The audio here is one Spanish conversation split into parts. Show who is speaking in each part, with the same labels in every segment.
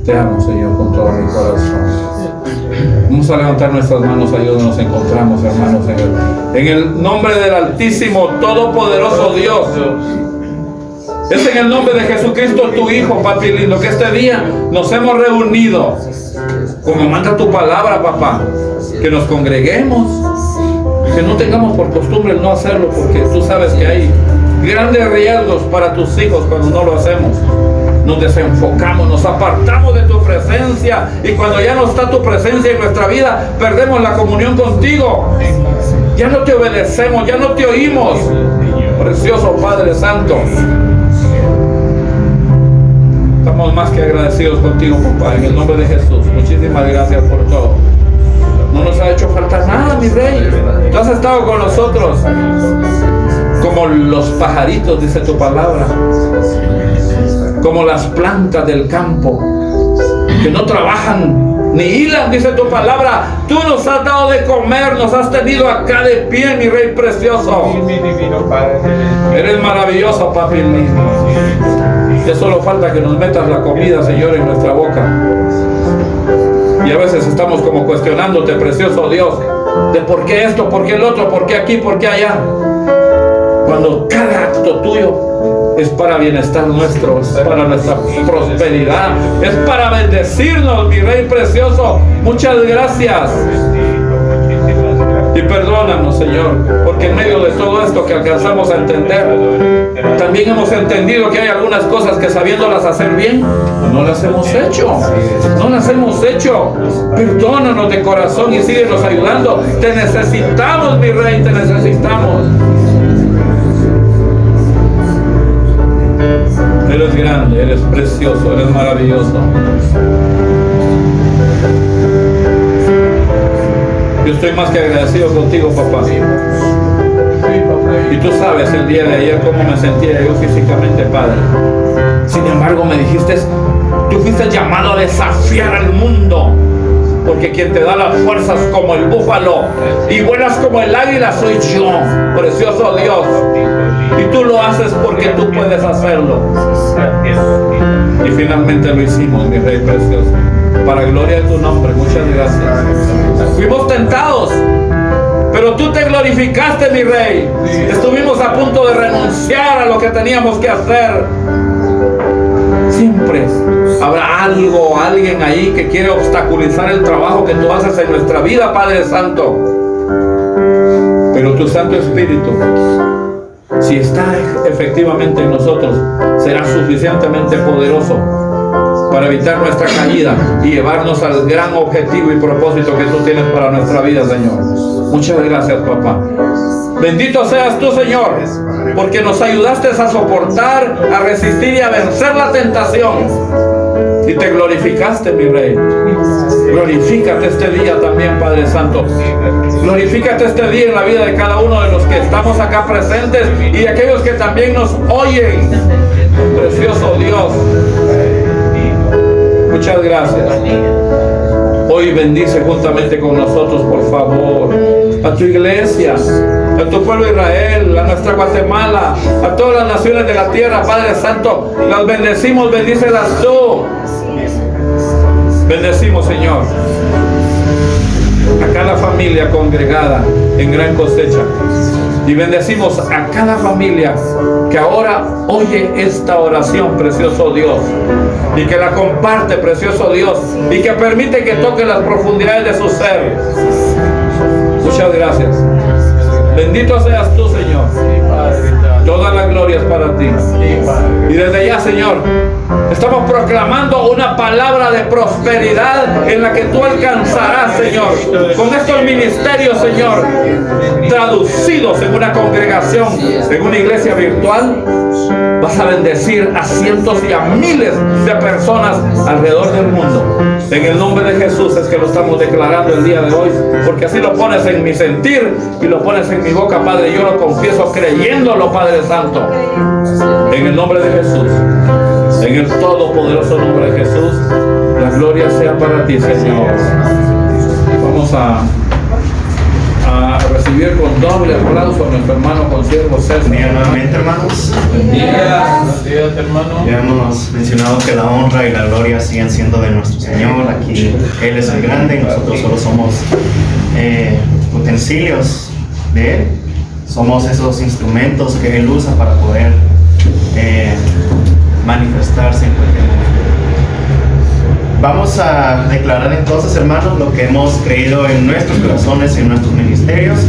Speaker 1: Te amo, Señor, con todo mi corazón. Vamos a levantar nuestras manos ahí donde nos encontramos, hermanos, en el nombre del Altísimo, Todopoderoso Dios. Es en el nombre de Jesucristo, tu Hijo, papi lindo, que este día nos hemos reunido, como manda tu palabra, papá, que nos congreguemos, que no tengamos por costumbre el no hacerlo, porque tú sabes que hay grandes riesgos para tus hijos cuando no lo hacemos. Nos desenfocamos, nos apartamos de tu presencia, y cuando ya no está tu presencia en nuestra vida, perdemos la comunión contigo. Ya no te obedecemos, ya no te oímos. Precioso Padre Santo, estamos más que agradecidos contigo, papá, en el nombre de Jesús. Muchísimas gracias por todo. No nos ha hecho falta nada, mi Rey. Tú has estado con nosotros como los pajaritos, dice tu palabra, como las plantas del campo, que no trabajan ni hilan, dice tu palabra. Tú nos has dado de comer, nos has tenido acá de pie, mi Rey precioso. Eres maravilloso, papi lindo. Ya solo falta que nos metas la comida, Señor, en nuestra boca. Y a veces estamos como cuestionándote, precioso Dios, de por qué esto, por qué el otro, por qué aquí, por qué allá, cuando cada acto tuyo es para bienestar nuestro, es para nuestra prosperidad, es para bendecirnos, mi Rey precioso. Muchas gracias. Y perdónanos, Señor, porque en medio de todo esto que alcanzamos a entender, también hemos entendido que hay algunas cosas que, sabiéndolas hacer bien, no las hemos hecho. No las hemos hecho. Perdónanos de corazón y síguenos ayudando. Te necesitamos, mi Rey, te necesitamos. Eres grande, eres precioso, eres maravilloso. Yo estoy más que agradecido contigo, papá. Y tú sabes el día de ayer cómo me sentía yo físicamente, Padre. Sin embargo, me dijiste, tú fuiste llamado a desafiar al mundo, porque quien te da las fuerzas como el búfalo y vuelas como el águila soy yo, precioso Dios. Y tú lo haces porque tú puedes hacerlo. Y finalmente lo hicimos, mi Rey precioso, para gloria de tu nombre. Muchas gracias. Fuimos tentados, pero tú te glorificaste, mi Rey. Estuvimos a punto de renunciar a lo que teníamos que hacer. Siempre habrá algo, alguien ahí que quiere obstaculizar el trabajo que tú haces en nuestra vida, Padre Santo. Pero tu Santo Espíritu, si está efectivamente en nosotros, será suficientemente poderoso para evitar nuestra caída y llevarnos al gran objetivo y propósito que tú tienes para nuestra vida, Señor. Muchas gracias, papá. Bendito seas tú, Señor, porque nos ayudaste a soportar, a resistir y a vencer la tentación. Y te glorificaste, mi Rey. Glorifícate este día también, Padre Santo. Glorifícate este día en la vida de cada uno de los que estamos acá presentes y de aquellos que también nos oyen. Precioso Dios, muchas gracias. Hoy bendice juntamente con nosotros, por favor, a tu iglesia, a tu pueblo Israel, a nuestra Guatemala, a todas las naciones de la tierra, Padre Santo. Las bendecimos, bendícelas tú. Bendecimos, Señor, a cada familia congregada en Gran Cosecha. Y bendecimos a cada familia que ahora oye esta oración, precioso Dios, y que la comparte, precioso Dios, y que permite que toque las profundidades de su ser. Muchas gracias. Bendito seas tú, Señor. Toda la gloria es para ti. Y desde ya, Señor, estamos proclamando una palabra de prosperidad en la que tú alcanzarás, Señor, con estos ministerios, Señor, traducidos en una congregación, en una iglesia virtual. Vas a bendecir a cientos y a miles de personas alrededor del mundo. En el nombre de Jesús es que lo estamos declarando el día de hoy, porque así lo pones en mi sentir y lo pones en mi boca, Padre. Yo lo confieso creyéndolo, Padre Santo. En el nombre de Jesús, en el todopoderoso nombre de Jesús, la gloria sea para ti, Señor. Vamos a recibir recibir con doble aplauso a nuestro hermano consiervo César.
Speaker 2: Buen día nuevamente, hermanos.
Speaker 1: Buen día.
Speaker 3: Buenos días, hermano.
Speaker 2: Ya hemos mencionado que la honra y la gloria siguen siendo de nuestro Señor. Aquí Él es el grande y nosotros solo somos utensilios de Él. Somos esos instrumentos que Él usa para poder manifestarse en cualquier momento. Vamos a declarar entonces, hermanos, lo que hemos creído en nuestros corazones y en nuestros ministerios.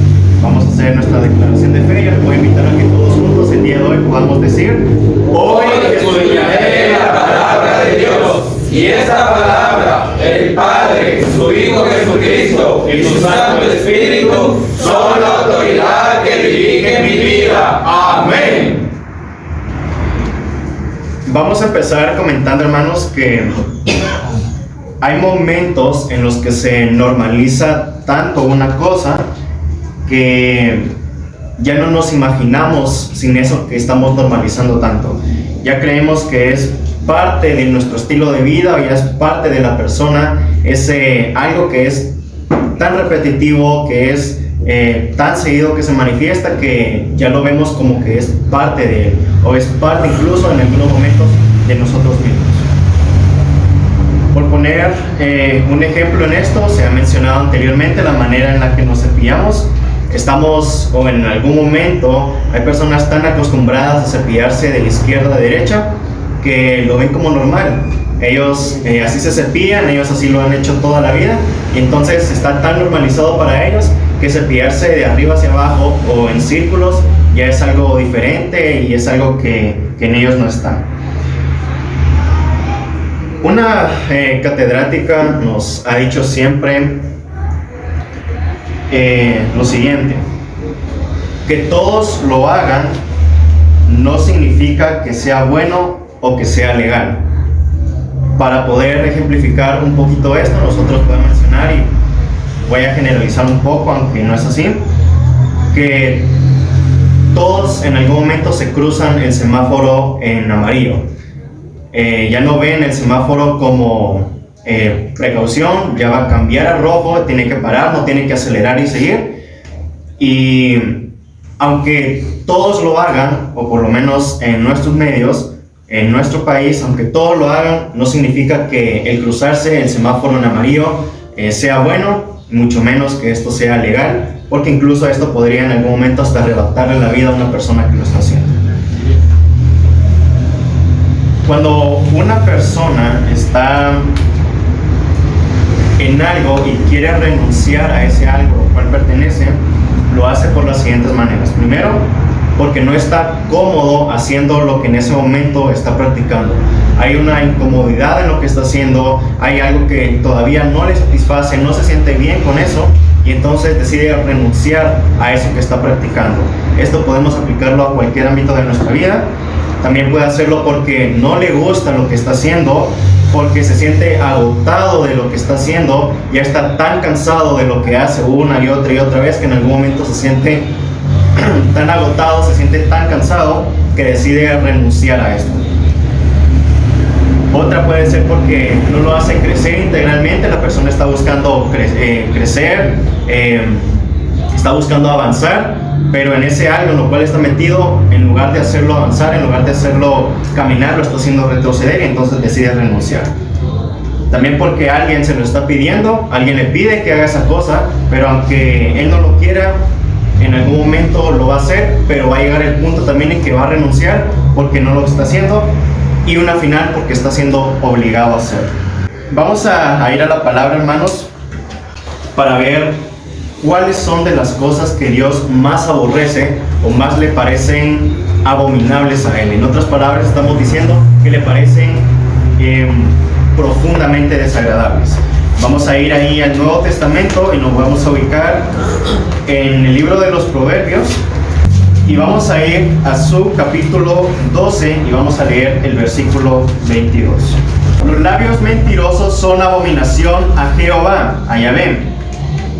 Speaker 2: Vamos a hacer nuestra declaración de fe. Yo les voy a invitar a que todos juntos el día de hoy podamos decir:
Speaker 3: Hoy escudriñaré la palabra de Dios, y esa palabra, el Padre, su Hijo Jesucristo y su Santo Espíritu son la autoridad que dirige mi vida. Amén.
Speaker 2: Vamos a empezar comentando, hermanos, que hay momentos en los que se normaliza tanto una cosa que ya no nos imaginamos sin eso que estamos normalizando tanto. Ya creemos que es parte de nuestro estilo de vida, o ya es parte de la persona, es algo que es tan repetitivo, que es tan seguido, que se manifiesta, que ya lo vemos como que es parte de él, o es parte incluso en algunos momentos de nosotros mismos. Por poner un ejemplo en esto, se ha mencionado anteriormente la manera en la que nos cepillamos. Estamos, o en algún momento, hay personas tan acostumbradas a cepillarse de la izquierda a derecha que lo ven como normal. Ellos así se cepillan, ellos así lo han hecho toda la vida, y entonces está tan normalizado para ellos que cepillarse de arriba hacia abajo o en círculos ya es algo diferente y es algo que en ellos no está. Una catedrática nos ha dicho siempre lo siguiente: que todos lo hagan no significa que sea bueno o que sea legal. Para poder ejemplificar un poquito esto, nosotros podemos mencionar, y voy a generalizar un poco, aunque no es así, que todos en algún momento se cruzan el semáforo en amarillo. Ya no ven el semáforo como precaución, ya va a cambiar a rojo, tiene que parar, no tiene que acelerar y seguir. Y aunque todos lo hagan, o por lo menos en nuestros medios, en nuestro país, aunque todos lo hagan, no significa que el cruzarse el semáforo en amarillo sea bueno, mucho menos que esto sea legal, porque incluso esto podría en algún momento hasta arrebatarle la vida a una persona que lo está haciendo. Cuando una persona está en algo y quiere renunciar a ese algo al cual pertenece, lo hace por las siguientes maneras. Primero, porque no está cómodo haciendo lo que en ese momento está practicando. Hay una incomodidad en lo que está haciendo, hay algo que todavía no le satisface, no se siente bien con eso, y entonces decide renunciar a eso que está practicando. Esto podemos aplicarlo a cualquier ámbito de nuestra vida. También puede hacerlo porque no le gusta lo que está haciendo, porque se siente agotado de lo que está haciendo, ya está tan cansado de lo que hace una y otra vez que en algún momento se siente tan agotado, se siente tan cansado que decide renunciar a esto. Otra puede ser porque no lo hace crecer integralmente, la persona está buscando crecer, está buscando avanzar, pero en ese algo en lo cual está metido, en lugar de hacerlo avanzar, en lugar de hacerlo caminar, lo está haciendo retroceder, y entonces decide renunciar. También porque alguien se lo está pidiendo, alguien le pide que haga esa cosa, pero aunque él no lo quiera, en algún momento lo va a hacer, pero va a llegar el punto también en que va a renunciar porque no lo está haciendo, y una final porque está siendo obligado a hacerlo. Vamos a ir a la palabra, hermanos, para ver cuáles son de las cosas que Dios más aborrece o más le parecen abominables a Él. En otras palabras, estamos diciendo que le parecen profundamente desagradables. Vamos a ir ahí al Nuevo Testamento y nos vamos a ubicar en el libro de los Proverbios, y vamos a ir a su capítulo 12 y vamos a leer el versículo 22. Los labios mentirosos son abominación a Jehová, a Yahvé,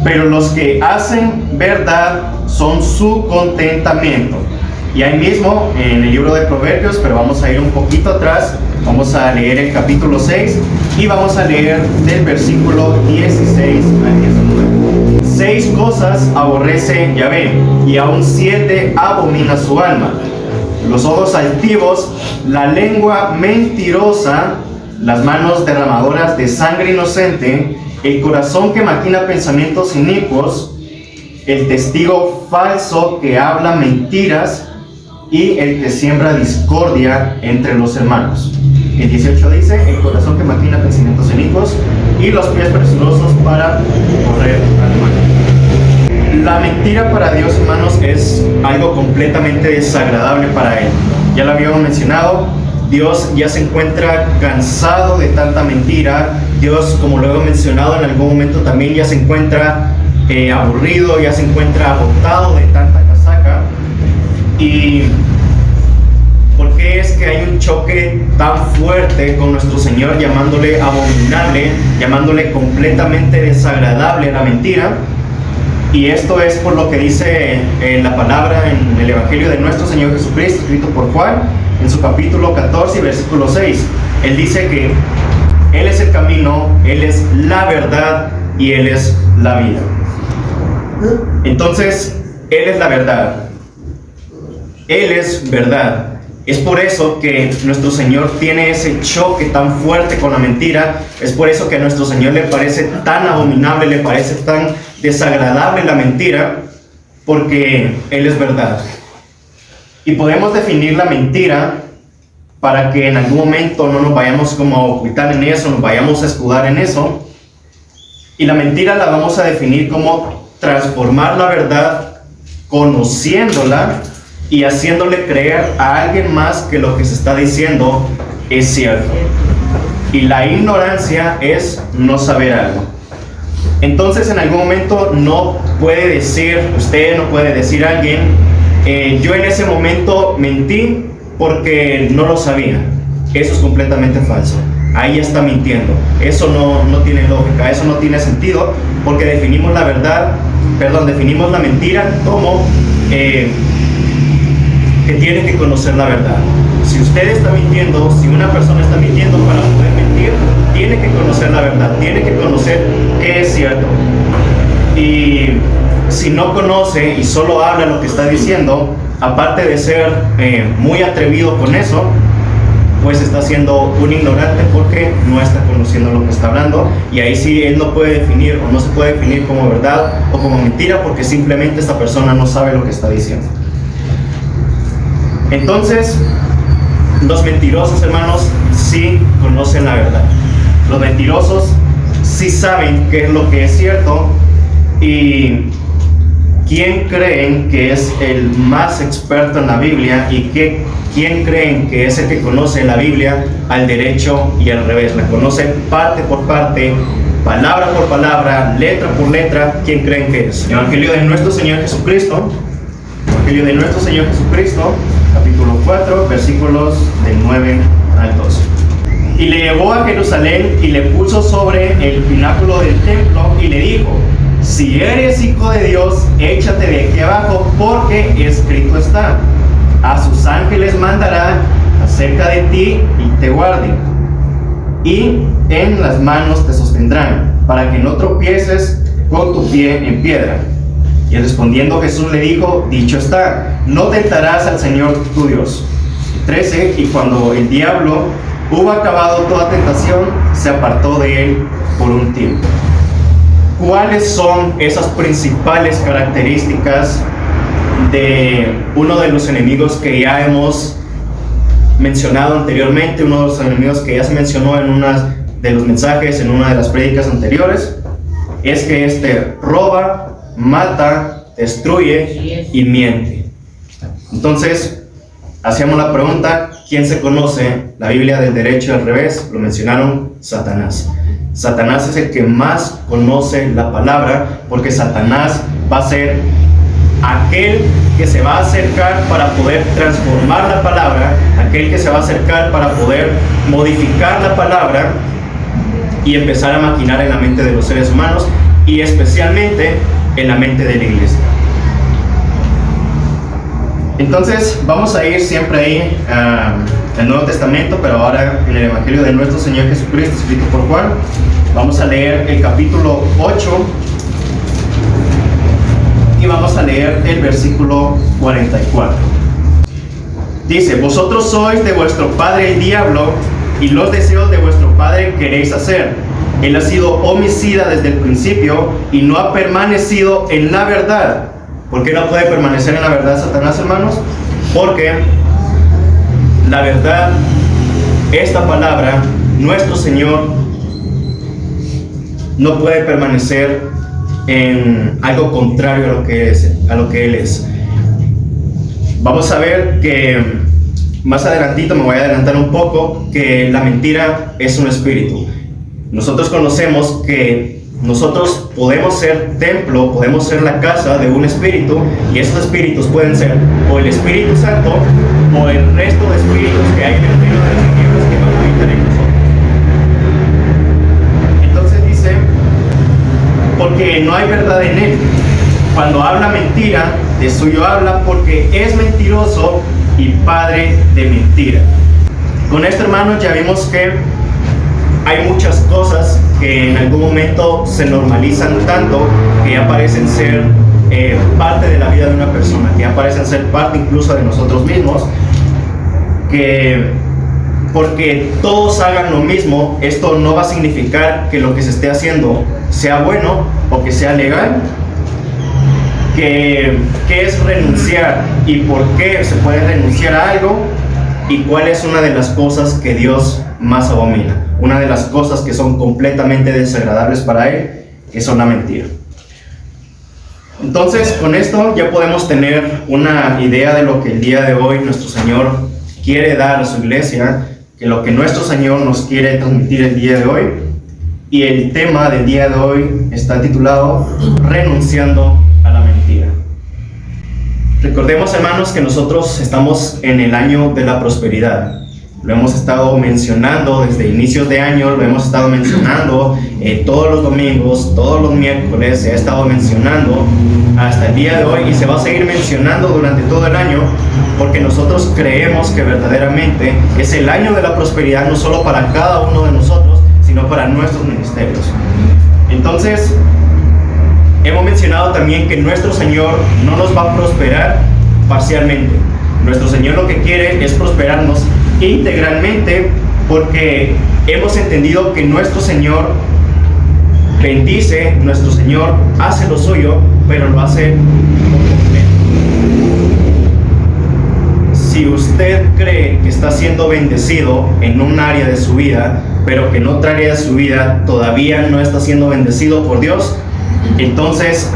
Speaker 2: pero los que hacen verdad son su contentamiento. Y ahí mismo, en el libro de Proverbios, pero vamos a ir un poquito atrás, vamos a leer el capítulo 6 y vamos a leer del versículo 16 al 19. 6 cosas aborrece Yahvé, y aún 7 abomina su alma: los ojos altivos, la lengua mentirosa, las manos derramadoras de sangre inocente, el corazón que maquina pensamientos inicuos, el testigo falso que habla mentiras, y el que siembra discordia entre los hermanos. El 18 dice: el corazón que maquina pensamientos inicuos y los pies presurosos para correr al mal. La mentira para Dios, hermanos, es algo completamente desagradable para Él. Ya lo habíamos mencionado, Dios ya se encuentra cansado de tanta mentira. Dios, como lo he mencionado en algún momento también, ya se encuentra aburrido, ya se encuentra agotado de tanta casaca. ¿Y por qué es que hay un choque tan fuerte con nuestro Señor, llamándole abominable, llamándole completamente desagradable la mentira? Y esto es por lo que dice la palabra en el Evangelio de nuestro Señor Jesucristo, escrito por Juan, en su capítulo 14, versículo 6. Él dice que Él es el camino, Él es la verdad y Él es la vida. Entonces, Él es la verdad. Él es verdad. Es por eso que nuestro Señor tiene ese choque tan fuerte con la mentira. Es por eso que a nuestro Señor le parece tan abominable, le parece tan desagradable la mentira, porque Él es verdad. Y podemos definir la mentira para que en algún momento no nos vayamos como a ocultar en eso, nos vayamos a escudar en eso. Y la mentira la vamos a definir como transformar la verdad, conociéndola y haciéndole creer a alguien más que lo que se está diciendo es cierto. Y la ignorancia es no saber algo. Entonces, en algún momento no puede decir, usted no puede decir a alguien, yo en ese momento mentí porque no lo sabía. Eso es completamente falso. Ahí está mintiendo. Eso no tiene lógica, eso no tiene sentido, porque definimos la verdad, definimos la mentira como que tiene que conocer la verdad. Si usted está mintiendo, si una persona está mintiendo, para poder mentir, tiene que conocer la verdad, tiene que conocer qué es cierto. Y si no conoce y solo habla lo que está diciendo, aparte de ser muy atrevido con eso, pues está siendo un ignorante porque no está conociendo lo que está hablando. Y ahí sí él no puede definir o no se puede definir como verdad o como mentira, porque simplemente esta persona no sabe lo que está diciendo. Entonces, los mentirosos, hermanos, sí conocen la verdad. Los mentirosos sí saben qué es lo que es cierto. ¿Y quién creen que es el más experto en la Biblia? ¿Y quién creen que es el que conoce la Biblia al derecho y al revés? La conoce parte por parte, palabra por palabra, letra por letra. ¿Quién creen que es? El Evangelio de nuestro Señor Jesucristo. Evangelio de nuestro Señor Jesucristo, capítulo 4, versículos del 9 al 12. Y le llevó a Jerusalén y le puso sobre el pináculo del templo y le dijo: si eres hijo de Dios, échate de aquí abajo, porque escrito está: a sus ángeles mandará acerca de ti y te guarden, y en las manos te sostendrán, para que no tropieces con tu pie en piedra. Y respondiendo Jesús le dijo: dicho está, no tentarás al Señor tu Dios. 13. Y cuando el diablo hubo acabado toda tentación, se apartó de él por un tiempo. ¿Cuáles son esas principales características de uno de los enemigos que ya hemos mencionado anteriormente? Uno de los enemigos que ya se mencionó en uno de los mensajes, en una de las prédicas anteriores, es que roba, mata, destruye y miente. Entonces, hacíamos la pregunta: ¿quién se conoce la Biblia del derecho y al revés? Lo mencionaron: Satanás. Satanás es el que más conoce la palabra, porque Satanás va a ser aquel que se va a acercar para poder transformar la palabra, aquel que se va a acercar para poder modificar la palabra y empezar a maquinar en la mente de los seres humanos, y especialmente en la mente de la iglesia. Entonces vamos a ir siempre ahí al Nuevo Testamento, pero ahora en el Evangelio de nuestro Señor Jesucristo, escrito por Juan. Vamos a leer el capítulo 8 y vamos a leer el versículo 44. Dice: vosotros sois de vuestro padre el diablo, y los deseos de vuestro padre queréis hacer. Él ha sido homicida desde el principio y no ha permanecido en la verdad. ¿Por qué no puede permanecer en la verdad Satanás, hermanos? Porque la verdad, esta palabra, nuestro Señor, no puede permanecer en algo contrario a lo que Él es. Vamos a ver que más adelantito, me voy a adelantar un poco, que la mentira es un espíritu. Nosotros conocemos que nosotros podemos ser templo, podemos ser la casa de un espíritu, y esos espíritus pueden ser o el Espíritu Santo o el resto de espíritus que hay en el reino de las tinieblas que van a habitar en nosotros. Entonces dice, porque no hay verdad en él. Cuando habla mentira, de suyo habla, porque es mentiroso y padre de mentira. Con esto, hermanos, ya vimos que hay muchas cosas que en algún momento se normalizan tanto que ya parecen ser parte de la vida de una persona, que ya parecen ser parte incluso de nosotros mismos, que porque todos hagan lo mismo, esto no va a significar que lo que se esté haciendo sea bueno o que sea legal. ¿Qué es renunciar y por qué se puede renunciar a algo? ¿Y cuál es una de las cosas que Dios más abomina? Una de las cosas que son completamente desagradables para Él, que son la mentira. Entonces, con esto ya podemos tener una idea de lo que el día de hoy nuestro Señor quiere dar a su iglesia, que lo que nuestro Señor nos quiere transmitir el día de hoy. Y el tema del día de hoy está titulado Renunciando a la mentira. Recordemos, hermanos, que nosotros estamos en el año de la prosperidad. Lo hemos estado mencionando desde inicios de año, lo hemos estado mencionando todos los domingos, todos los miércoles, se ha estado mencionando hasta el día de hoy y se va a seguir mencionando durante todo el año, porque nosotros creemos que verdaderamente es el año de la prosperidad, no solo para cada uno de nosotros, sino para nuestros ministerios. Entonces, hemos mencionado también que nuestro Señor no nos va a prosperar parcialmente. Nuestro Señor lo que quiere es prosperarnos integralmente, porque hemos entendido que nuestro Señor bendice, nuestro Señor hace lo suyo, pero lo hace por completo. Si usted cree que está siendo bendecido en un área de su vida, pero que en otra área de su vida todavía no está siendo bendecido por Dios, entonces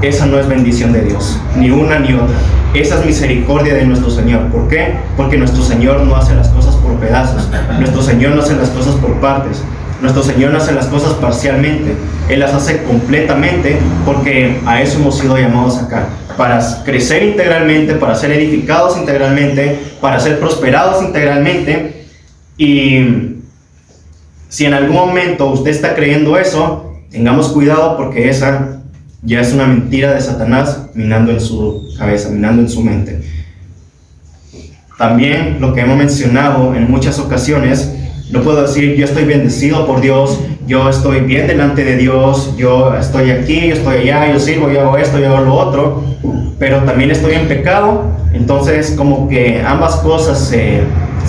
Speaker 2: esa no es bendición de Dios, ni una ni otra. Esa es misericordia de nuestro Señor. ¿Por qué? Porque nuestro Señor no hace las cosas por pedazos, nuestro Señor no hace las cosas por partes, nuestro Señor no hace las cosas parcialmente, Él las hace completamente, porque a eso hemos sido llamados acá, para crecer integralmente, para ser edificados integralmente, para ser prosperados integralmente. Y si en algún momento usted está creyendo eso, tengamos cuidado, porque esa ya es una mentira de Satanás minando en su cabeza, minando en su mente. También lo que hemos mencionado en muchas ocasiones, no puedo decir yo estoy bendecido por Dios, yo estoy bien delante de Dios, yo estoy aquí, yo estoy allá, yo sirvo, yo hago esto, yo hago lo otro, pero también estoy en pecado. Entonces como que ambas cosas se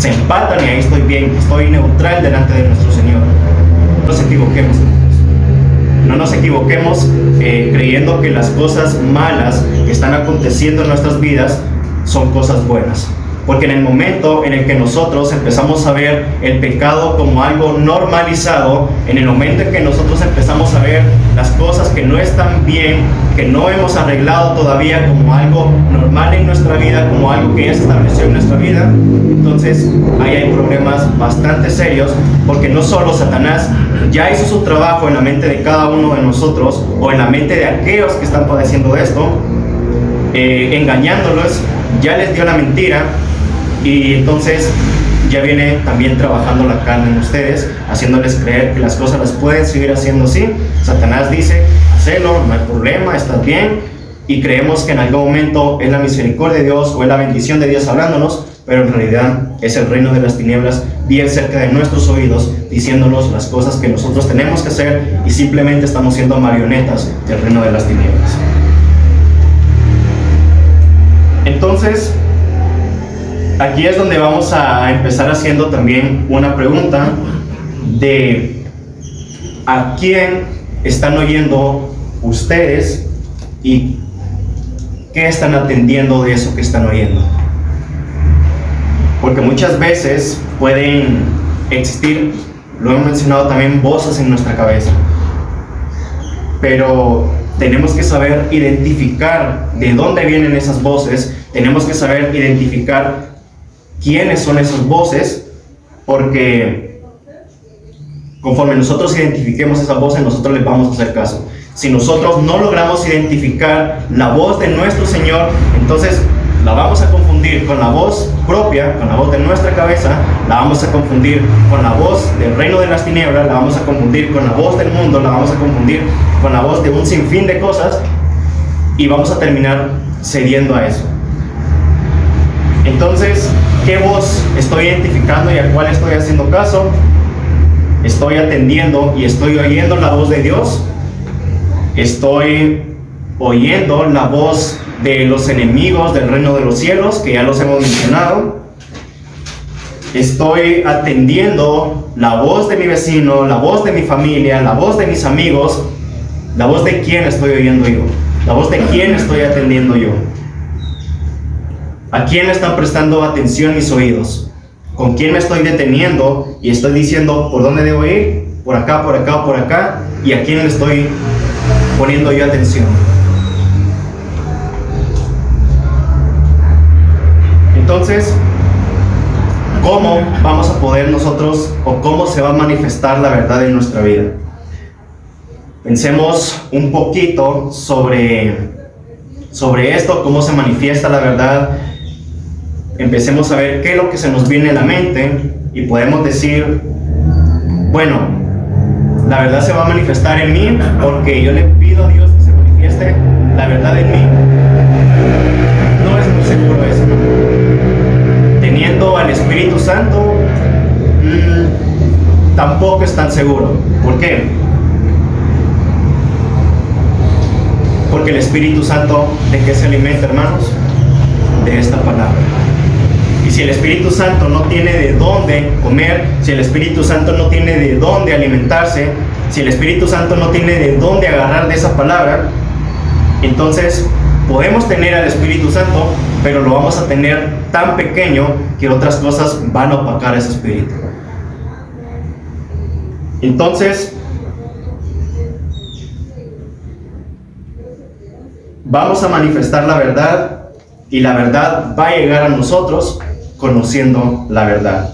Speaker 2: empatan y ahí estoy bien, estoy neutral delante de nuestro Señor. No nos equivoquemos. No nos equivoquemos creyendo que las cosas malas que están aconteciendo en nuestras vidas son cosas buenas. Porque en el momento en el que nosotros empezamos a ver el pecado como algo normalizado, en el momento en que nosotros empezamos a ver las cosas que no están bien, que no hemos arreglado todavía, como algo normal en nuestra vida, como algo que ya se estableció en nuestra vida, entonces ahí hay problemas bastante serios, porque no solo Satanás ya hizo su trabajo en la mente de cada uno de nosotros, o en la mente de aquellos que están padeciendo esto, engañándolos, ya les dio la mentira. Y entonces ya viene también trabajando la carne en ustedes, haciéndoles creer que las cosas las pueden seguir haciendo así. Satanás dice, hacelo, no hay problema, estás bien. y creemos que en algún momento es la misericordia de Dios o es la bendición de Dios hablándonos, pero en realidad es el reino de las tinieblas bien cerca de nuestros oídos, diciéndonos las cosas que nosotros tenemos que hacer, y simplemente estamos siendo marionetas del reino de las tinieblas. Entonces, aquí es donde vamos a empezar haciendo también una pregunta de ¿a quién están oyendo ustedes y qué están atendiendo de eso que están oyendo? Porque muchas veces pueden existir, lo hemos mencionado también, voces en nuestra cabeza, pero tenemos que saber identificar de dónde vienen esas voces, tenemos que saber identificar quiénes son esas voces, porque conforme nosotros identifiquemos esas voces, nosotros les vamos a hacer caso. Si nosotros no logramos identificar la voz de nuestro Señor, entonces la vamos a confundir con la voz propia, con la voz de nuestra cabeza, la vamos a confundir con la voz del reino de las tinieblas, la vamos a confundir con la voz del mundo, la vamos a confundir con la voz de un sinfín de cosas, y vamos a terminar cediendo a eso. Entonces, ¿qué voz estoy identificando y a cuál estoy haciendo caso? ¿Estoy atendiendo y estoy oyendo la voz de Dios? ¿Estoy oyendo la voz de los enemigos del reino de los cielos, que ya los hemos mencionado? ¿Estoy atendiendo la voz de mi vecino, la voz de mi familia, la voz de mis amigos? ¿La voz de quién estoy oyendo yo? ¿La voz de quién estoy atendiendo yo? ¿A quién están prestando atención mis oídos? ¿Con quién me estoy deteniendo y estoy diciendo por dónde debo ir? ¿Por acá, por acá, por acá? ¿Y a quién le estoy poniendo yo atención? Entonces, ¿cómo vamos a poder nosotros, o cómo se va a manifestar la verdad en nuestra vida? Pensemos un poquito sobre esto, cómo se manifiesta la verdad. Empecemos a ver qué es lo que se nos viene a la mente, y podemos decir, bueno, la verdad se va a manifestar en mí porque yo le pido a Dios que se manifieste la verdad en mí. No es muy seguro eso, ¿no? Teniendo al Espíritu Santo, tampoco es tan seguro. ¿Por qué? Porque el Espíritu Santo, ¿de qué se alimenta, hermanos? De esta palabra. Y si el Espíritu Santo no tiene de dónde comer, si el Espíritu Santo no tiene de dónde alimentarse, si el Espíritu Santo no tiene de dónde agarrar de esa palabra, entonces podemos tener al Espíritu Santo, pero lo vamos a tener tan pequeño que otras cosas van a opacar ese Espíritu. Entonces, vamos a manifestar la verdad, y la verdad va a llegar a nosotros conociendo la verdad,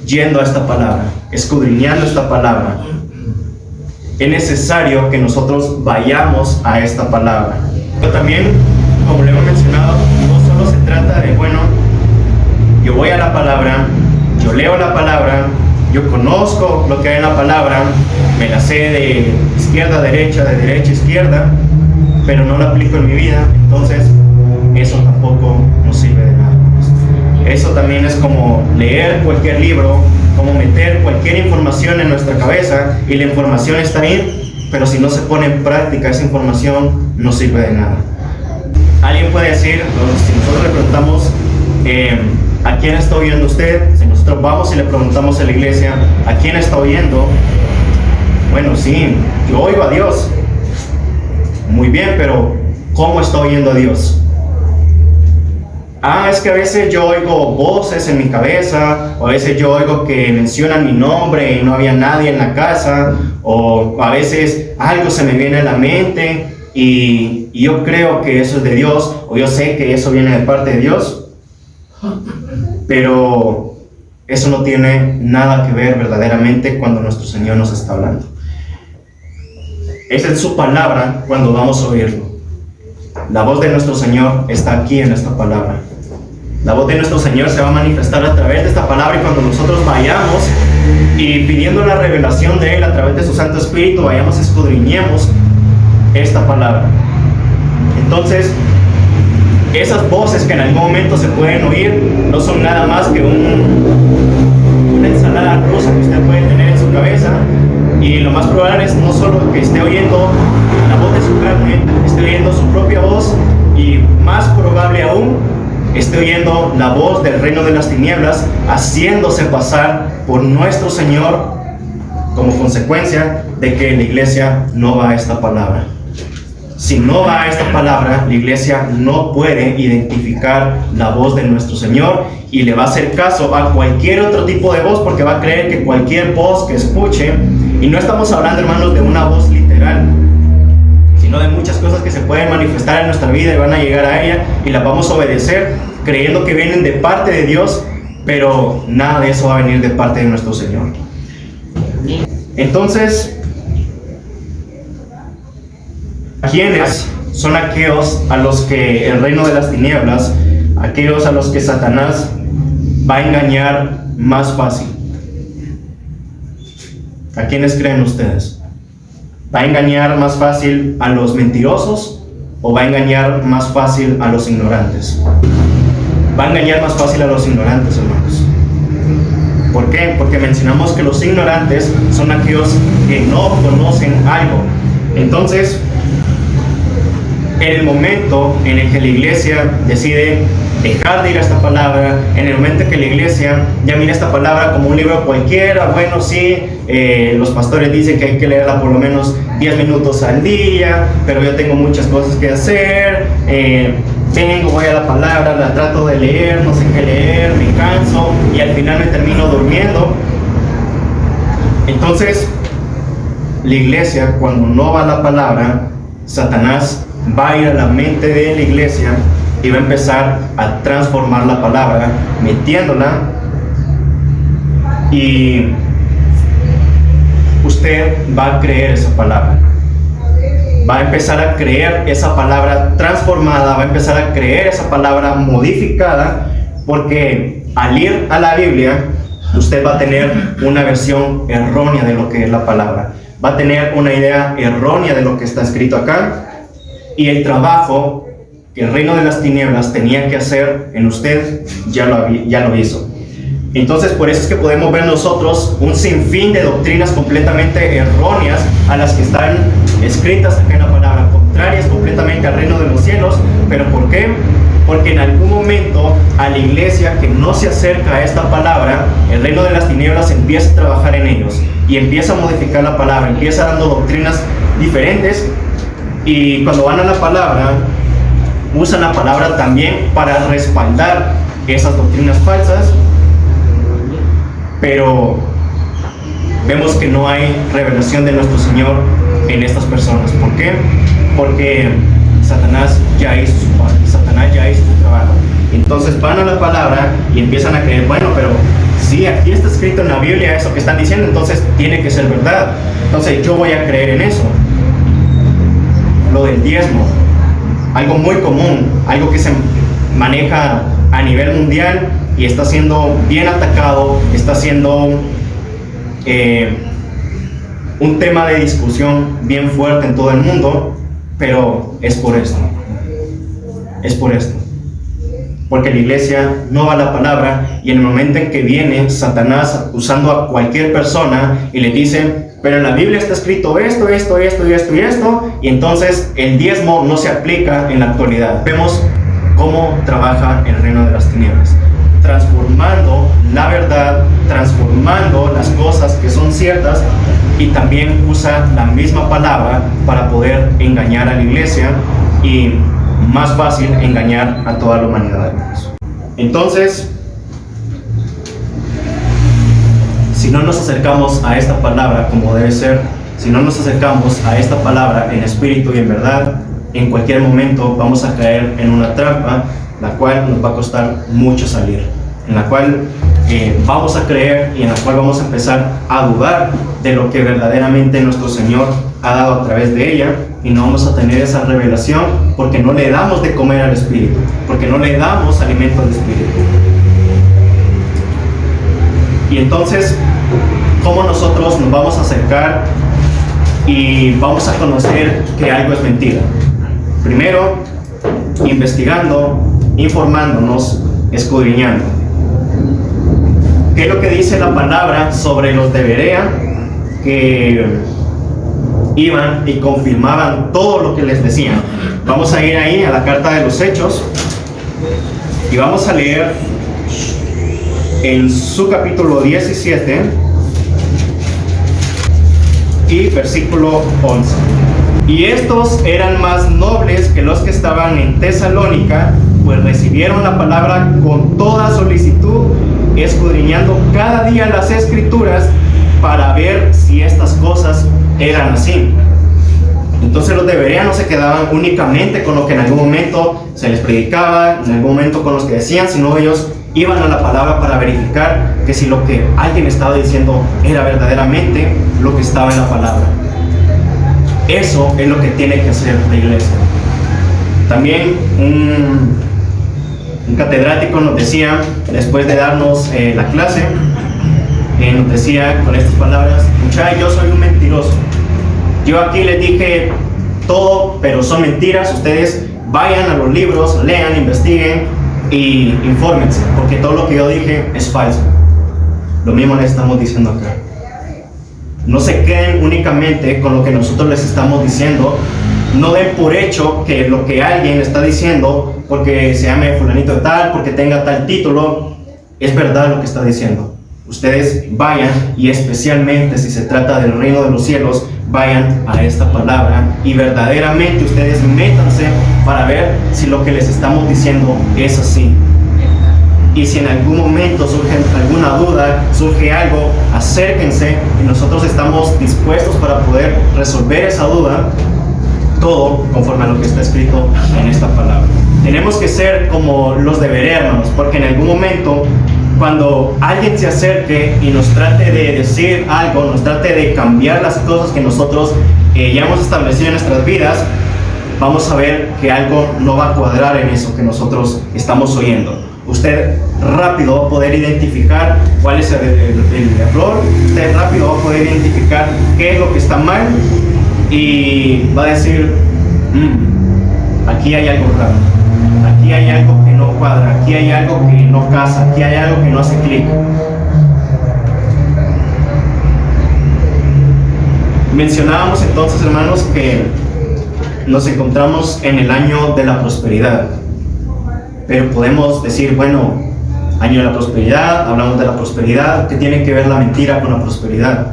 Speaker 2: yendo a esta palabra, escudriñando esta palabra. Es necesario que nosotros vayamos a esta palabra. Pero también, como le hemos mencionado, no solo se trata de, bueno, yo voy a la palabra, yo leo la palabra, yo conozco lo que hay en la palabra, me la sé de izquierda a derecha, de derecha a izquierda, pero no la aplico en mi vida. Entonces eso tampoco nos sirve de nada. Eso también es como leer cualquier libro, como meter cualquier información en nuestra cabeza, y la información está ahí, pero si no se pone en práctica esa información, no sirve de nada. Alguien puede decir, si nosotros le preguntamos ¿a quién está oyendo usted? Si nosotros vamos y le preguntamos a la iglesia, ¿a quién está oyendo? Bueno, sí, yo oigo a Dios. Muy bien, pero ¿cómo está oyendo a Dios? Es que a veces yo oigo voces en mi cabeza, o a veces yo oigo que mencionan mi nombre y no había nadie en la casa, o a veces algo se me viene a la mente y yo creo que eso es de Dios, o yo sé que eso viene de parte de Dios, pero eso no tiene nada que ver verdaderamente cuando nuestro Señor nos está hablando. Esa es su palabra cuando vamos a oírlo. La voz de nuestro Señor está aquí en esta palabra. La voz de nuestro Señor se va a manifestar a través de esta palabra, y cuando nosotros vayamos y pidiendo la revelación de Él a través de su Santo Espíritu, vayamos, escudriñemos esta palabra. Entonces, esas voces que en algún momento se pueden oír no son nada más que una ensalada rusa que usted puede tener en su cabeza, y lo más probable es no solo que esté oyendo la voz de su carne, esté oyendo su propia voz, y más probable aún, esté oyendo la voz del reino de las tinieblas haciéndose pasar por nuestro Señor, como consecuencia de que la iglesia no va a esta palabra. Si no va a esta palabra, la iglesia no puede identificar la voz de nuestro Señor y le va a hacer caso a cualquier otro tipo de voz, porque va a creer que cualquier voz que escuche, y no estamos hablando, hermanos, de una voz literal, sino de muchas cosas que se pueden manifestar en nuestra vida y van a llegar a ella y las vamos a obedecer creyendo que vienen de parte de Dios, pero nada de eso va a venir de parte de nuestro Señor. Entonces, ¿quiénes son aquellos a los que el reino de las tinieblas, aquellos a los que Satanás va a engañar más fácil? ¿A quiénes creen ustedes? ¿Va a engañar más fácil a los mentirosos o va a engañar más fácil a los ignorantes? Va a engañar más fácil a los ignorantes, hermanos. ¿Por qué? Porque mencionamos que los ignorantes son aquellos que no conocen algo. Entonces, en el momento en el que la iglesia decide dejar de ir a esta palabra, en el momento en que la iglesia ya mira esta palabra como un libro cualquiera, bueno, sí, los pastores dicen que hay que leerla por lo menos 10 minutos al día, pero yo tengo muchas cosas que hacer, voy a la palabra, la trato de leer, no sé qué leer, me canso y al final me termino durmiendo. Entonces, la iglesia, cuando no va a la palabra, Satanás va a ir a la mente de la iglesia y va a empezar a transformar la palabra, metiéndola, y usted va a creer esa palabra. Va a empezar a creer esa palabra transformada, va a empezar a creer esa palabra modificada, porque al ir a la Biblia, usted va a tener una versión errónea de lo que es la palabra. Va a tener una idea errónea de lo que está escrito acá, y el trabajo que el reino de las tinieblas tenía que hacer en usted, ya lo hizo. Entonces, por eso es que podemos ver nosotros un sinfín de doctrinas completamente erróneas a las que están escritas acá en la palabra, contrarias completamente al reino de los cielos. ¿Pero por qué? Porque en algún momento a la iglesia que no se acerca a esta palabra, el reino de las tinieblas empieza a trabajar en ellos y empieza a modificar la palabra, empieza dando doctrinas diferentes, y cuando van a la palabra, usan la palabra también para respaldar esas doctrinas falsas, pero vemos que no hay revelación de nuestro Señor en estas personas. ¿Por qué? Porque Satanás ya hizo su parte, Satanás ya hizo su trabajo. Entonces van a la palabra y empiezan a creer, bueno, pero si aquí está escrito en la Biblia eso que están diciendo, entonces tiene que ser verdad. Entonces yo voy a creer en eso. Lo del diezmo, algo muy común, algo que se maneja a nivel mundial y está siendo bien atacado, está siendo un tema de discusión bien fuerte en todo el mundo, pero es por esto, porque la iglesia no va a la palabra, y en el momento en que viene Satanás acusando a cualquier persona y le dice, pero en la Biblia está escrito esto, y entonces el diezmo no se aplica en la actualidad. Vemos cómo trabaja el reino de las tinieblas, transformando la verdad, transformando las cosas que son ciertas, y también usa la misma palabra para poder engañar a la iglesia y más fácil engañar a toda la humanidad. Entonces, si no nos acercamos a esta palabra como debe ser, si no nos acercamos a esta palabra en espíritu y en verdad, en cualquier momento vamos a caer en una trampa, la cual nos va a costar mucho salir, en la cual vamos a creer y en la cual vamos a empezar a dudar de lo que verdaderamente nuestro Señor ha dado a través de ella, y no vamos a tener esa revelación porque no le damos de comer al espíritu, porque no le damos alimento al espíritu. Y entonces, ¿cómo nosotros nos vamos a acercar y vamos a conocer que algo es mentira? Primero, investigando, informándonos, escudriñando. ¿Qué es lo que dice la palabra sobre los de Berea? Que iban y confirmaban todo lo que les decían. Vamos a ir ahí a la carta de los Hechos y vamos a leer en su capítulo 17 y versículo 11. Y estos eran más nobles que los que estaban en Tesalónica, pues recibieron la palabra con toda solicitud, escudriñando cada día las Escrituras para ver si estas cosas eran así. Entonces los de Berea no se quedaban únicamente con lo que en algún momento se les predicaba, en algún momento con los que decían, sino ellos iban a la palabra para verificar que si lo que alguien estaba diciendo era verdaderamente lo que estaba en la palabra. Eso es lo que tiene que hacer la iglesia. También un catedrático nos decía, después de darnos la clase, nos decía con estas palabras: muchachos, yo soy un mentiroso. Yo aquí les dije todo, pero son mentiras. Ustedes vayan a los libros, lean, investiguen y infórmense, porque todo lo que yo dije es falso. Lo mismo les estamos diciendo acá. No se queden únicamente con lo que nosotros les estamos diciendo. No den por hecho que lo que alguien está diciendo, porque se llame fulanito de tal, porque tenga tal título, es verdad lo que está diciendo. Ustedes vayan, y especialmente si se trata del reino de los cielos, vayan a esta palabra y verdaderamente ustedes métanse para ver si lo que les estamos diciendo es así. Y si en algún momento surge alguna duda, surge algo, acérquense y nosotros estamos dispuestos para poder resolver esa duda, todo conforme a lo que está escrito en esta palabra. Tenemos que ser como los de Berea, hermanos, porque en algún momento, cuando alguien se acerque y nos trate de decir algo, nos trate de cambiar las cosas que nosotros ya hemos establecido en nuestras vidas, vamos a ver que algo no va a cuadrar en eso que nosotros estamos oyendo. Usted rápido va a poder identificar cuál es el error, usted rápido va a poder identificar qué es lo que está mal y va a decir, aquí hay algo raro, aquí hay algo que no cuadra, aquí hay algo que no casa, aquí hay algo que no hace clic. Mencionábamos entonces, hermanos, que nos encontramos en el año de la prosperidad. Pero podemos decir, bueno, año de la prosperidad, hablamos de la prosperidad, ¿qué tiene que ver la mentira con la prosperidad?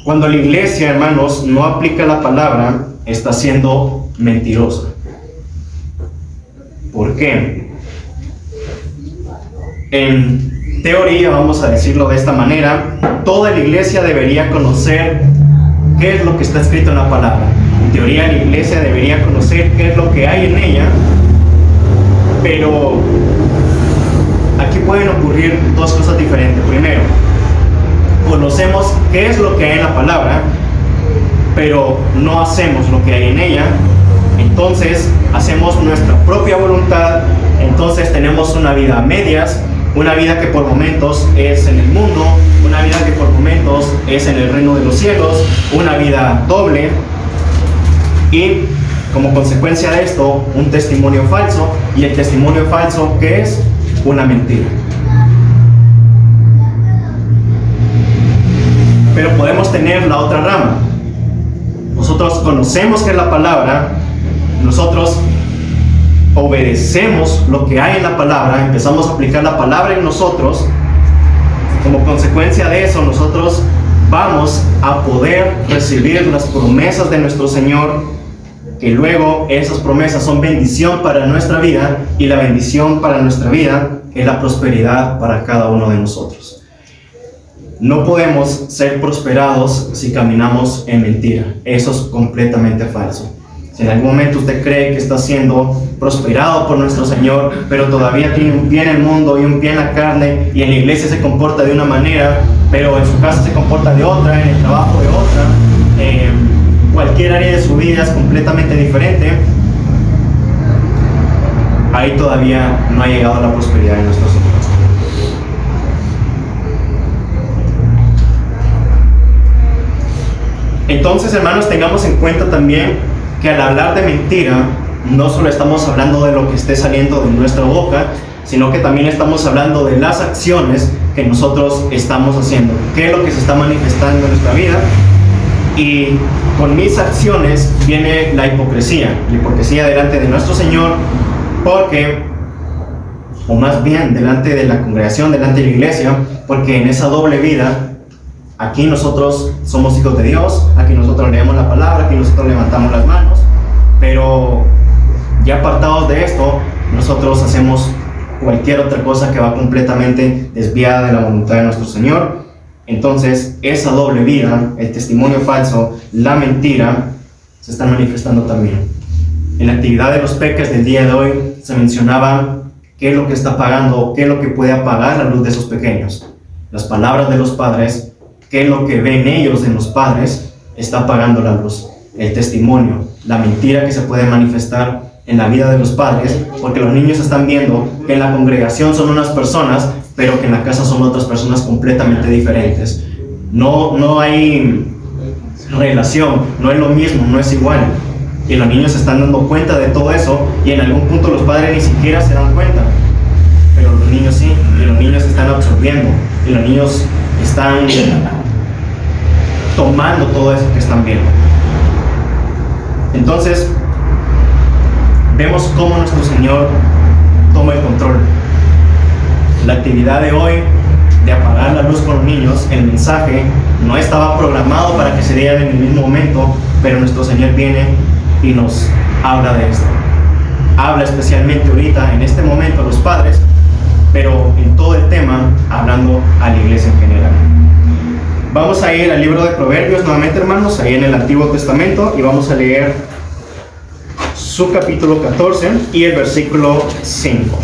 Speaker 2: Cuando la iglesia, hermanos, no aplica la palabra, está siendo mentirosa. ¿Por qué? En teoría, vamos a decirlo de esta manera, toda la iglesia debería conocer qué es lo que está escrito en la palabra. En teoría, la iglesia debería conocer qué es lo que hay en ella, pero aquí pueden ocurrir dos cosas diferentes. Primero, conocemos qué es lo que hay en la palabra, pero no hacemos lo que hay en ella. Entonces, hacemos nuestra propia voluntad. Entonces, tenemos una vida a medias, una vida que por momentos es en el mundo, una vida que por momentos es en el reino de los cielos, una vida doble. Y como consecuencia de esto, un testimonio falso. Y el testimonio falso, ¿qué es? Una mentira. Pero podemos tener la otra rama. Nosotros conocemos que es la palabra, nosotros obedecemos lo que hay en la palabra, empezamos a aplicar la palabra en nosotros. Como consecuencia de eso, nosotros vamos a poder recibir las promesas de nuestro Señor, que luego esas promesas son bendición para nuestra vida, y la bendición para nuestra vida es la prosperidad para cada uno de nosotros. No podemos ser prosperados si caminamos en mentira. Eso es completamente falso. Si en algún momento usted cree que está siendo prosperado por nuestro Señor, pero todavía tiene un pie en el mundo y un pie en la carne, y en la iglesia se comporta de una manera, pero en su casa se comporta de otra, en el trabajo de otra, cualquier área de su vida es completamente diferente, ahí todavía no ha llegado la prosperidad en nuestros Señor. Entonces, hermanos, tengamos en cuenta también que al hablar de mentira, no solo estamos hablando de lo que esté saliendo de nuestra boca, sino que también estamos hablando de las acciones que nosotros estamos haciendo, qué es lo que se está manifestando en nuestra vida. Y con mis acciones viene la hipocresía delante de nuestro Señor, porque, o más bien delante de la congregación, delante de la iglesia, porque en esa doble vida, aquí nosotros somos hijos de Dios, aquí nosotros leemos la palabra, aquí nosotros levantamos las manos, pero ya apartados de esto, nosotros hacemos cualquier otra cosa que va completamente desviada de la voluntad de nuestro Señor. Entonces, esa doble vida, el testimonio falso, la mentira, se están manifestando también. En la actividad de los peques del día de hoy se mencionaba qué es lo que está apagando, qué es lo que puede apagar la luz de esos pequeños. Las palabras de los padres, qué es lo que ven ellos en los padres, está apagando la luz. El testimonio, la mentira que se puede manifestar en la vida de los padres, porque los niños están viendo que en la congregación son unas personas, pero que en la casa son otras personas completamente diferentes. No hay relación, no es lo mismo, no es igual. Y los niños se están dando cuenta de todo eso, y en algún punto los padres ni siquiera se dan cuenta, pero los niños sí, y los niños están absorbiendo, y los niños están tomando todo eso que están viendo. Entonces, vemos cómo nuestro Señor toma el control. La actividad de hoy de apagar la luz con los niños, el mensaje no estaba programado para que se diera en el mismo momento, pero nuestro Señor viene y nos habla de esto. Habla especialmente ahorita, en este momento, a los padres, pero en todo el tema, hablando a la iglesia en general. Vamos a ir al libro de Proverbios nuevamente, hermanos, ahí en el Antiguo Testamento, y vamos a leer su capítulo 14 y el versículo 5.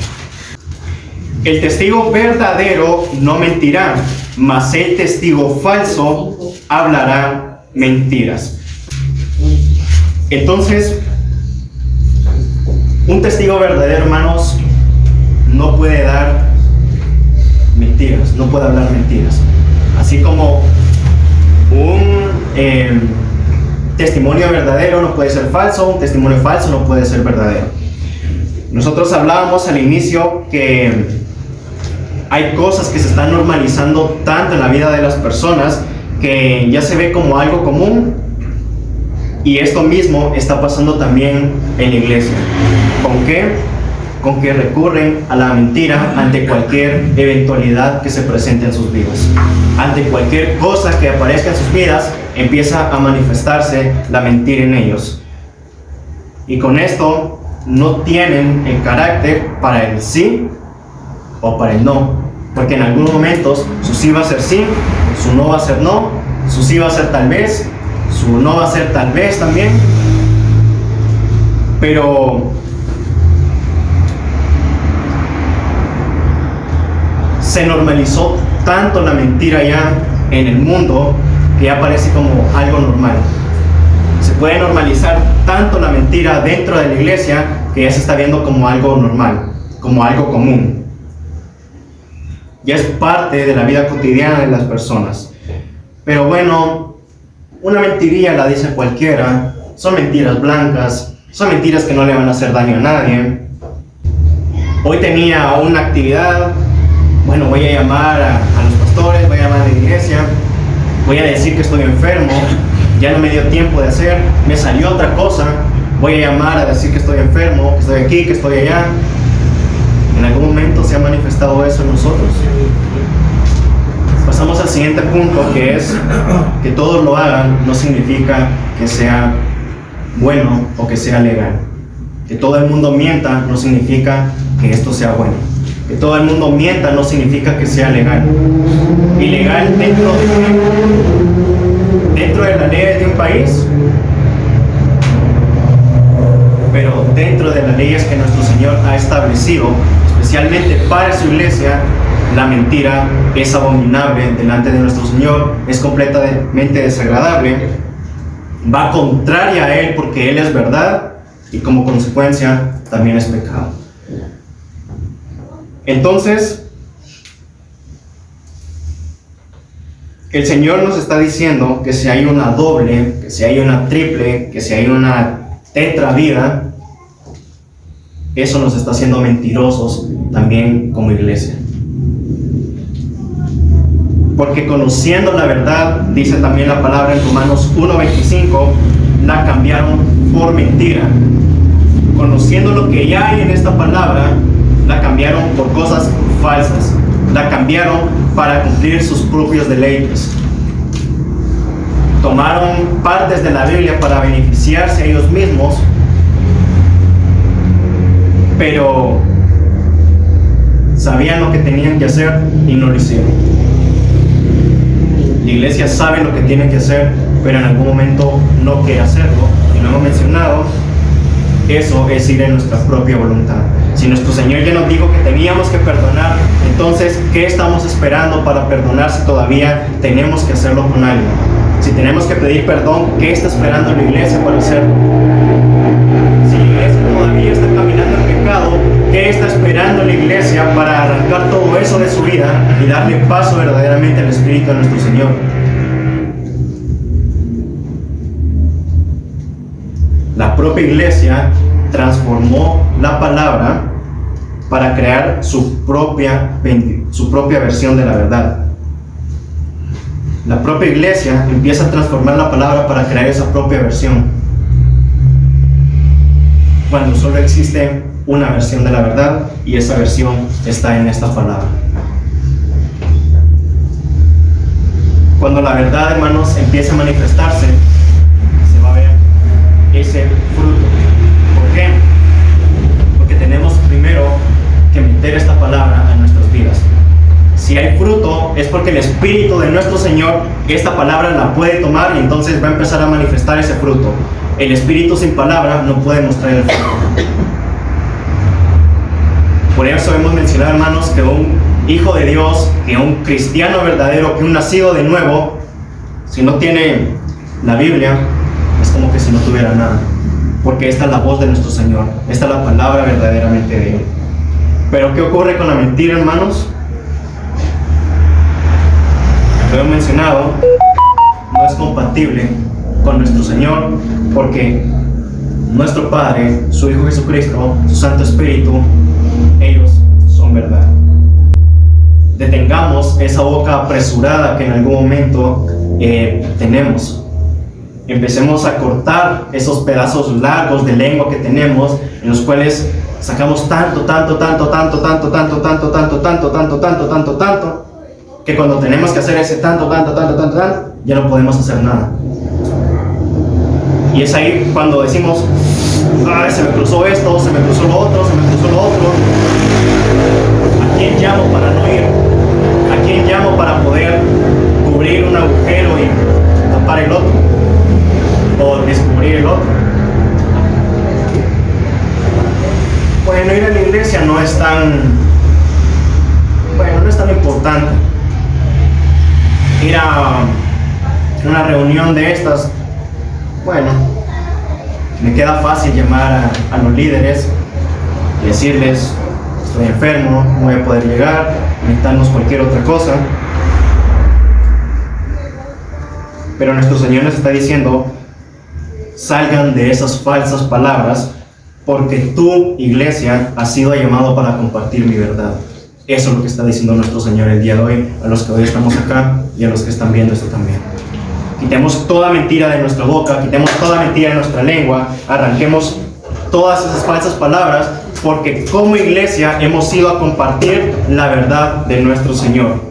Speaker 2: El testigo verdadero no mentirá, mas el testigo falso hablará mentiras. Entonces, un testigo verdadero, hermanos, no puede dar mentiras, no puede hablar mentiras. Así como un testimonio verdadero no puede ser falso, un testimonio falso no puede ser verdadero. Nosotros hablábamos al inicio que hay cosas que se están normalizando tanto en la vida de las personas que ya se ve como algo común, y esto mismo está pasando también en la iglesia. ¿Con qué? Con que recurren a la mentira ante cualquier eventualidad que se presente en sus vidas. Ante cualquier cosa que aparezca en sus vidas, empieza a manifestarse la mentira en ellos. Y con esto no tienen el carácter para el sí o para el no. Porque en algunos momentos su sí va a ser sí, su no va a ser no, su sí va a ser tal vez, su no va a ser tal vez también. Pero se normalizó tanto la mentira ya en el mundo que ya parece como algo normal. Se puede normalizar tanto la mentira dentro de la iglesia que ya se está viendo como algo normal, como algo común. Ya es parte de la vida cotidiana de las personas. Pero bueno, una mentirilla la dice cualquiera. Son mentiras blancas, son mentiras que no le van a hacer daño a nadie. Hoy tenía una actividad, bueno, voy a llamar a los pastores, voy a llamar a la iglesia, voy a decir que estoy enfermo, ya no me dio tiempo de hacer, me salió otra cosa, voy a llamar a decir que estoy enfermo, que estoy aquí, que estoy allá. En algún momento se ha manifestado eso en nosotros. Pasamos al siguiente punto, que es que todos lo hagan no significa que sea bueno o que sea legal. Que todo el mundo mienta no significa que esto sea bueno. Que todo el mundo mienta no significa que sea legal. Ilegal dentro de las leyes de un país, pero dentro de las leyes que nuestro Señor ha establecido, especialmente para su iglesia, la mentira es abominable delante de nuestro Señor, es completamente desagradable, va contraria a Él porque Él es verdad y como consecuencia también es pecado. Entonces, el Señor nos está diciendo que si hay una doble, que si hay una triple, que si hay una tetravida, eso nos está haciendo mentirosos también como iglesia. Porque conociendo la verdad, dice también la palabra en Romanos 1:25, la cambiaron por mentira. Conociendo lo que ya hay en esta palabra, la cambiaron por cosas falsas. La cambiaron para cumplir sus propios deleites. Tomaron partes de la Biblia para beneficiarse a ellos mismos, pero sabían lo que tenían que hacer y no lo hicieron. La iglesia sabe lo que tiene que hacer, pero en algún momento no quiere hacerlo, y lo hemos mencionado. Eso es ir en nuestra propia voluntad. Si nuestro Señor ya nos dijo que teníamos que perdonar, entonces, ¿qué estamos esperando para perdonar si todavía tenemos que hacerlo con alguien? Si tenemos que pedir perdón, ¿qué está esperando la iglesia para hacerlo? Si la iglesia todavía está caminando en pecado, ¿qué está esperando la iglesia para arrancar todo eso de su vida y darle paso verdaderamente al Espíritu de nuestro Señor? La propia iglesia transformó la palabra para crear su propia versión de la verdad. La propia iglesia empieza a transformar la palabra para crear esa propia versión, cuando solo existe una versión de la verdad, y esa versión está en esta palabra. Cuando la verdad, hermanos, empieza a manifestarse, se va a ver ese fruto. ¿Por qué? Porque tenemos primero que meter esta palabra a nuestras vidas. Si hay fruto, es porque el Espíritu de nuestro Señor, esta palabra la puede tomar, y entonces va a empezar a manifestar ese fruto. El Espíritu sin palabra no puede mostrar el fruto. Por eso hemos mencionado, hermanos, que un hijo de Dios, que un cristiano verdadero, que un nacido de nuevo, si no tiene la Biblia, es como que si no tuviera nada. Porque esta es la voz de nuestro Señor, esta es la palabra verdaderamente de Él. Pero ¿qué ocurre con la mentira, hermanos? Lo he mencionado, no es compatible con nuestro Señor, porque nuestro Padre, su Hijo Jesucristo, su Santo Espíritu, ellos son verdad. Detengamos esa boca apresurada que en algún momento tenemos. Empecemos a cortar esos pedazos largos de lengua que tenemos, en los cuales sacamos tanto, que cuando tenemos que hacer ese tanto, ya no podemos hacer nada. Y es ahí cuando decimos, ay, se me cruzó esto, se me cruzó lo otro, se me cruzó lo otro. ¿A quién llamo para no ir? ¿A quién llamo para poder cubrir un agujero y tapar el otro? O descubrir el otro. Bueno, ir a la iglesia no es tan importante. Ir a una reunión de estas, bueno, me queda fácil llamar a los líderes y decirles, estoy enfermo, no voy a poder llegar, necesitamos cualquier otra cosa. Pero nuestro Señor nos está diciendo, salgan de esas falsas palabras, porque tu iglesia ha sido llamado para compartir mi verdad. Eso es lo que está diciendo nuestro Señor el día de hoy, a los que hoy estamos acá y a los que están viendo esto también. Quitemos toda mentira de nuestra boca, quitemos toda mentira de nuestra lengua, arranquemos todas esas falsas palabras, porque como iglesia hemos ido a compartir la verdad de nuestro Señor.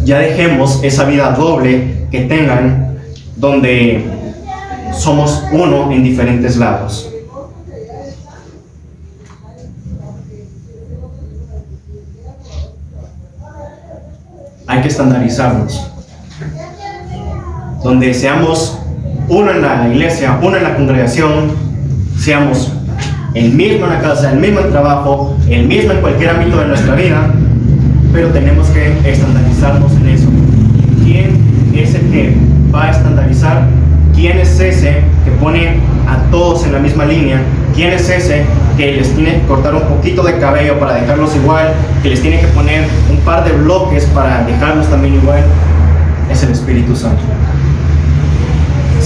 Speaker 2: Ya dejemos esa vida doble que tengan, donde somos uno en diferentes lados. Hay que estandarizarnos, donde seamos uno en la iglesia, uno en la congregación, seamos el mismo en la casa, el mismo en el trabajo, el mismo en cualquier ámbito de nuestra vida, pero tenemos que estandarizarnos en eso. ¿Quién es el que va a estandarizar? ¿Quién es ese que pone a todos en la misma línea? ¿Quién es ese que les tiene que cortar un poquito de cabello para dejarlos igual? ¿Que les tiene que poner un par de bloques para dejarlos también igual? Es el Espíritu Santo.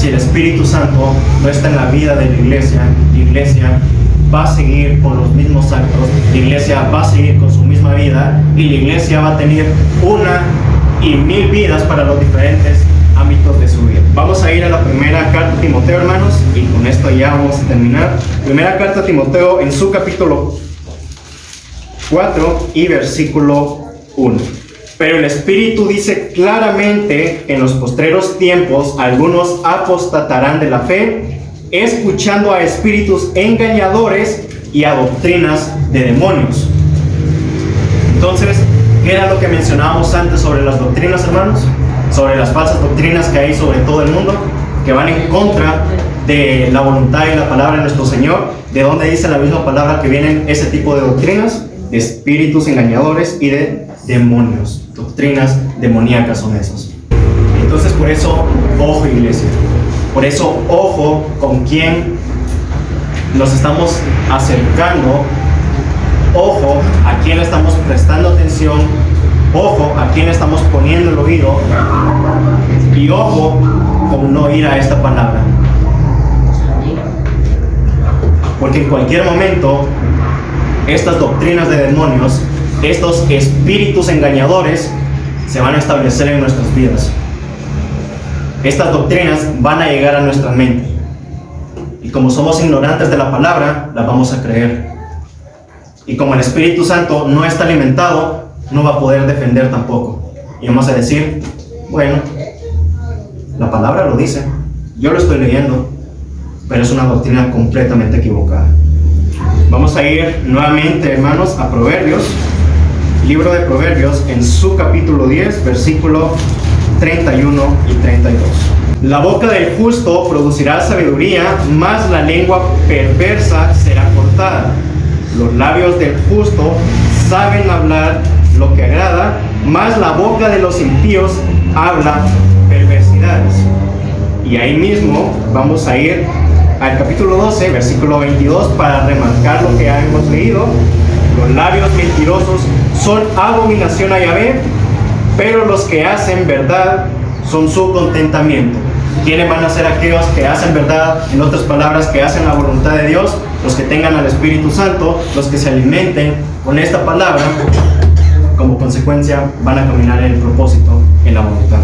Speaker 2: si el Espíritu Santo no está en la vida de la iglesia va a seguir con los mismos actos, la iglesia va a seguir con su misma vida y la iglesia va a tener 1,000 vidas para los diferentes ámbitos de su vida. Vamos a ir a la primera carta a Timoteo, hermanos, y con esto ya vamos a terminar. Primera carta a Timoteo en su capítulo 4 y versículo 1. Pero el Espíritu dice claramente: en los postreros tiempos algunos apostatarán de la fe, escuchando a espíritus engañadores y a doctrinas de demonios. Entonces, ¿qué era lo que mencionábamos antes sobre las doctrinas, hermanos? Sobre las falsas doctrinas que hay sobre todo el mundo, que van en contra de la voluntad y la palabra de nuestro Señor. ¿De dónde dice la misma palabra que vienen ese tipo de doctrinas? De espíritus engañadores y de demonios. Doctrinas demoníacas son esos. Entonces, por eso, ojo, iglesia. Por eso, ojo con quién nos estamos acercando. Ojo a quién le estamos prestando atención. Ojo a quién le estamos poniendo el oído. Y ojo con no ir a esta palabra. Porque en cualquier momento, estas doctrinas de demonios, estos espíritus engañadores, se van a establecer en nuestras vidas. Estas doctrinas van a llegar a nuestra mente. Y como somos ignorantes de la palabra, las vamos a creer. Y como el Espíritu Santo no está alimentado, no va a poder defender tampoco. Y vamos a decir: bueno, la palabra lo dice, yo lo estoy leyendo, pero es una doctrina completamente equivocada. Vamos a ir nuevamente, hermanos, a Proverbios, libro de Proverbios, en su capítulo 10, versículo 31 y 32. La boca del justo producirá sabiduría, mas la lengua perversa será cortada. Los labios del justo saben hablar lo que agrada, mas la boca de los impíos habla perversidades. Y ahí mismo vamos a ir al capítulo 12, versículo 22, para remarcar lo que ya hemos leído. Los labios mentirosos son abominación a Yahvé, pero los que hacen verdad son su contentamiento. ¿Quiénes van a ser aquellos que hacen verdad? En otras palabras, que hacen la voluntad de Dios, los que tengan al Espíritu Santo, los que se alimenten con esta palabra. Como consecuencia, van a caminar en el propósito, en la voluntad.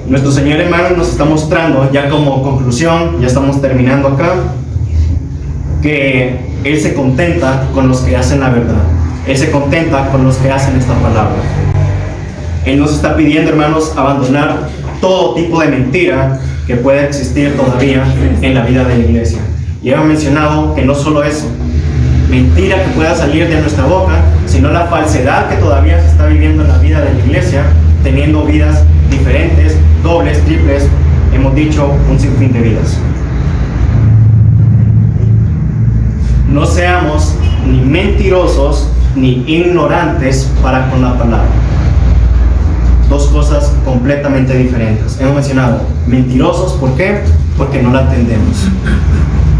Speaker 2: Nuestro Señor, hermano, nos está mostrando, ya como conclusión, ya estamos terminando acá, que Él se contenta con los que hacen la verdad. Él se contenta con los que hacen esta palabra. Él nos está pidiendo, hermanos, abandonar todo tipo de mentira que pueda existir todavía en la vida de la iglesia. Y hemos mencionado que no solo eso, mentira que pueda salir de nuestra boca, sino la falsedad que todavía se está viviendo en la vida de la iglesia, teniendo vidas diferentes, dobles, triples, hemos dicho un sinfín de vidas. No seamos ni mentirosos ni ignorantes para con la palabra. Dos cosas completamente diferentes. Hemos mencionado mentirosos, ¿por qué? Porque no la entendemos.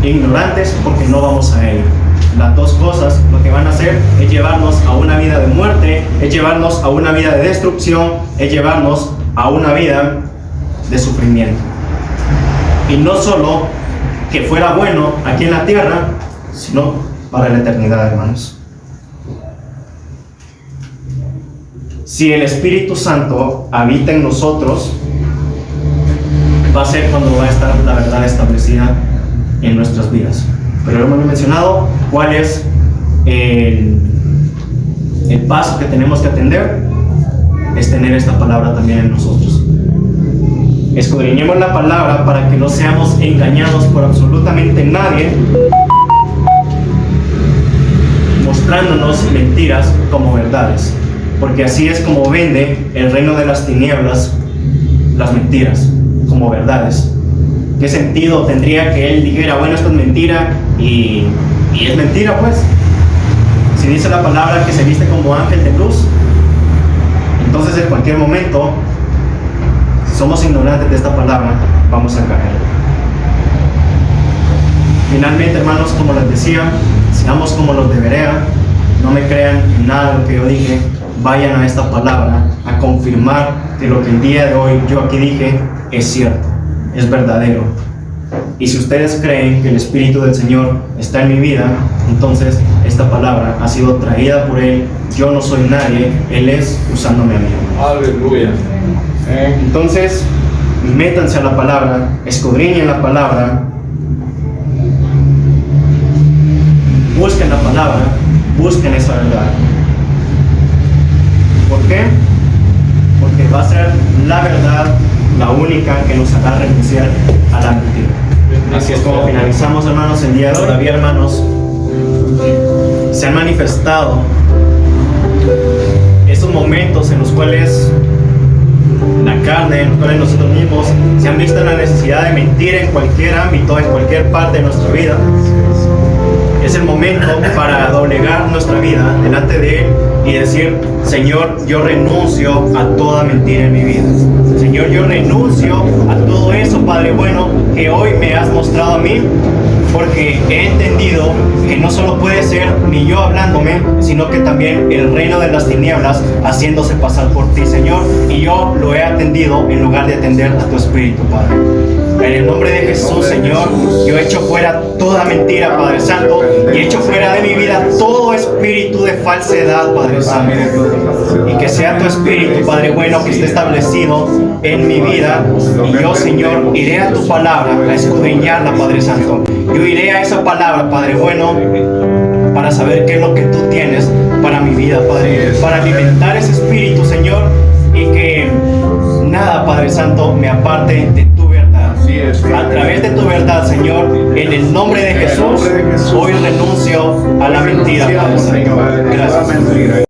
Speaker 2: Ignorantes, porque no vamos a ello. Las dos cosas lo que van a hacer es llevarnos a una vida de muerte, es llevarnos a una vida de destrucción, es llevarnos a una vida de sufrimiento. Y no solo que fuera bueno aquí en la tierra, sino para la eternidad, hermanos. Si el Espíritu Santo habita en nosotros, va a ser cuando va a estar la verdad establecida en nuestras vidas. Pero hemos mencionado cuál es el paso que tenemos que atender, es tener esta palabra también en nosotros. Escudriñemos la palabra para que no seamos engañados por absolutamente nadie, mostrándonos mentiras como verdades, porque así es como vende el reino de las tinieblas las mentiras como verdades. ¿Qué sentido tendría que él dijera, bueno, esto es mentira y es mentira, pues? Si dice la palabra que se viste como ángel de luz, entonces en cualquier momento, si somos ignorantes de esta palabra, vamos a caer. Finalmente, hermanos, como les decía, seamos como los de Berea, no me crean en nada de lo que yo dije, vayan a esta palabra a confirmar que lo que el día de hoy yo aquí dije es cierto. es verdadero. Y si ustedes creen que el Espíritu del Señor está en mi vida, entonces esta palabra ha sido traída por Él. Yo no soy nadie, Él es usándome a mí.
Speaker 1: Aleluya.
Speaker 2: Entonces, métanse a la palabra, escudriñen la palabra, busquen la palabra, busquen esa verdad. ¿Por qué? Porque va a ser la verdad la única que nos hará renunciar a la mentira. Así es como finalizamos, hermanos, el día de hoy. Todavía, hermanos, se han manifestado esos momentos en los cuales la carne, en los cuales nosotros mismos se han visto en la necesidad de mentir en cualquier ámbito, en cualquier parte de nuestra vida. Es el momento para doblegar nuestra vida delante de Él y decir: Señor, yo renuncio a toda mentira en mi vida. Señor, yo renuncio a todo eso, Padre bueno, que hoy me has mostrado a mí, porque he entendido que no solo puede ser mi yo hablándome, sino que también el reino de las tinieblas haciéndose pasar por ti, Señor, y yo lo he atendido en lugar de atender a tu Espíritu, Padre. En el nombre de Jesús, Señor, yo echo fuera toda mentira, Padre Santo, y echo fuera de mi vida todo espíritu de falsedad, Padre Santo. Y que sea tu Espíritu, Padre bueno, que esté establecido en mi vida. Y yo, Señor, iré a tu palabra a escudriñarla, Padre Santo. Yo iré a esa palabra, Padre bueno, para saber qué es lo que tú tienes para mi vida, Padre. Para alimentar ese espíritu, Señor, y que nada, Padre Santo, me aparte de tu verdad. A través de tu verdad, Señor, en el nombre de Jesús, hoy renuncio a la mentira, Padre Santo. Gracias.